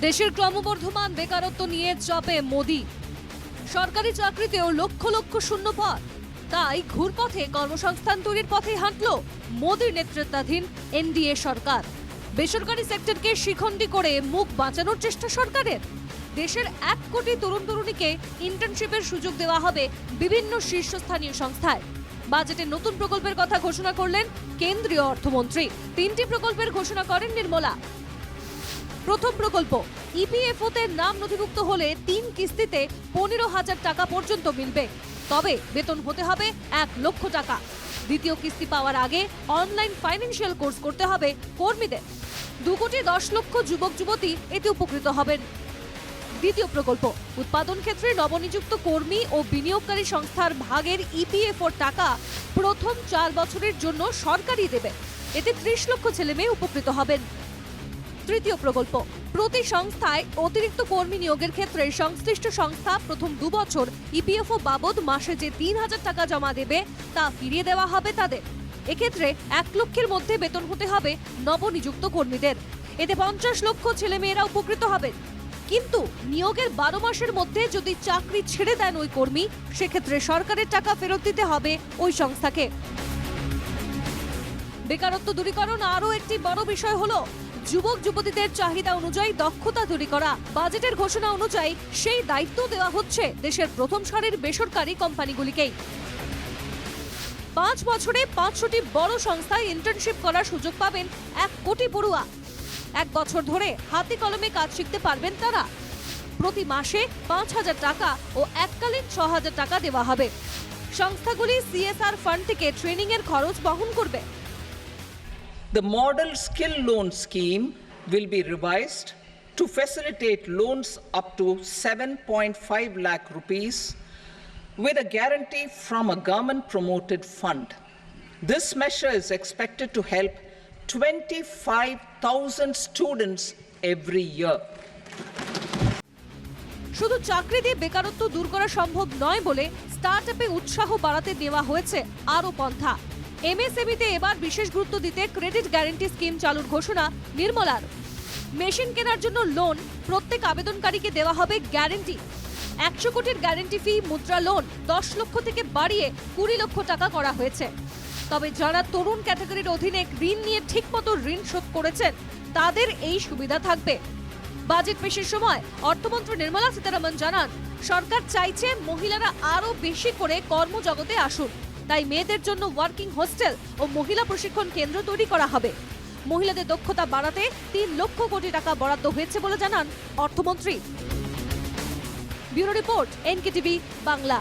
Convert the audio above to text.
দেশের ক্রমবর্ধমান বেকারত্ব নিয়ে চাপে মোদি। সরকারি চাকরিতেও লক্ষ লক্ষ শূন্য পদ, তাই ঘুরপথে কর্মসংস্থান তৈরির পথে হাঁটল মোদির নেতৃত্বাধীন এনডিএ সরকার। বেসরকারি সেক্টরকে শিখণ্ডী করে মুখ বাঁচানোর চেষ্টা সরকারের। দেশের 1 কোটি তরুণ তরুণীকে ইন্টার্নশিপের সুযোগ দেওয়া হবে বিভিন্ন শীর্ষস্থানীয় সংস্থায়। বাজেটে নতুন প্রকল্পের কথা ঘোষণা করলেন কেন্দ্রীয় অর্থমন্ত্রী। 3টি প্রকল্পের ঘোষণা করেন নির্মলা। প্রথম প্রকল্প, ইপিএফওতে নাম নথিভুক্ত হলে 3 কিস্তিতে 15,000 টাকা পর্যন্ত মিলবে, তবে বেতন হতে হবে 1 লক্ষ টাকা। দ্বিতীয় কিস্তি পাওয়ার আগে অনলাইন ফাইন্যান্সিয়াল কোর্স করতে হবে কর্মীদের। 2,10,00,000 যুবক যুবতী এতে উপকৃত হবেন। দ্বিতীয় প্রকল্প, উৎপাদন ক্ষেত্রে নবনিযুক্ত কর্মী ও বিনিয়োগকারী সংস্থার ভাগের ইপিএফওর টাকা প্রথম 4 বছরের জন্য সরকারই দেবে। এতে 30 লক্ষ ছেলেমেয়ে উপকৃত হবেন। তৃতীয় প্রকল্প, প্রতি সংস্থায় অতিরিক্ত কর্মী নিয়োগের ক্ষেত্রে সংশ্লিষ্ট সংস্থা প্রথম 2 বছর ইপিএফও বাবদ মাসে যে 3,000 টাকা জমা দেবে তা ফিরিয়ে দেওয়া হবে তাদের। এক্ষেত্রে 1 লক্ষের মধ্যে বেতন হতে হবে নবনিযুক্ত কর্মীদের। এতে 50 লক্ষ ছেলেমেয়েরা উপকৃত হবেন। কিন্তু নিয়োগের 12 মাসের মধ্যে যদি চাকরি ছেড়ে দেন ওই কর্মী, সেক্ষেত্রে সরকারের টাকা ফেরত দিতে হবে ওই সংস্থাকে। বেকারত্ব দূরীকরণ আরও একটি বড় বিষয় হলো যুবক যুবতীদের চাহিদা অনুযায়ী দক্ষতা তৈরি করা। বাজেটের ঘোষণা অনুযায়ী সেই দায়িত্ব দেওয়া হচ্ছে দেশের প্রথম সারির বেসরকারি কোম্পানিগুলিকেই। 5 বছরে 500টি বড় সংস্থায় ইন্টার্নশিপ করার সুযোগ পাবেন 1 কোটি পড়ুয়া। 1 বছর ধরে হাতে কলমে কাজ শিখতে পারবেন তারা। প্রতি মাসে 5,000 টাকা ও এককালীন 6,000 টাকা দেওয়া হবে। সংস্থাগুলি সিএসআর ফান্ড থেকে ট্রেনিং এর খরচ বহন করবে। The model skill loan scheme will be revised to facilitate loans up to 7.5 lakh rupees with a guarantee from a government promoted fund. This measure is expected to help 25,000 students every year. শুধু চাকরি দিয়ে বেকারত্ব দূর করা সম্ভব নয় বলে স্টার্টআপে উৎসাহ বাড়াতে দেওয়া হয়েছে আরও পন্থা। এমএসএমইতে এবার বিশেষ গুরুত্ব দিতে ক্রেডিট গ্যারান্টি স্কিম চালুর ঘোষণা নির্মলার। মেশিন কেনার জন্য লোন প্রত্যেক আবেদনকারীকে দেওয়া হবে গ্যারান্টি। 100 কোটির গ্যারান্টি ফি মুদ্রা লোন 10 লক্ষ থেকে বাড়িয়ে 20 লক্ষ টাকা করা হয়েছে। তবে যারা তরুণ ক্যাটাগরির অধীনে ঋণ নিয়ে ঠিকমতো ঋণ শোধ করেছেন তাদের এই সুবিধা থাকবে। বাজেট পেশের সময় অর্থমন্ত্রী নির্মলা সীতারামন জানান, সরকার চাইছে মহিলারা আরও বেশি করে কর্মজগতে আসুন। তাই মেয়েদের জন্য ওয়ার্কিং হোস্টেল ও মহিলা প্রশিক্ষণ কেন্দ্র তৈরি করা হবে। মহিলাদের দক্ষতা বাড়াতে 3 লক্ষ কোটি টাকা বরাদ্দ হয়েছে বলে জানান অর্থমন্ত্রী। Bureau report, NKTV Bangla.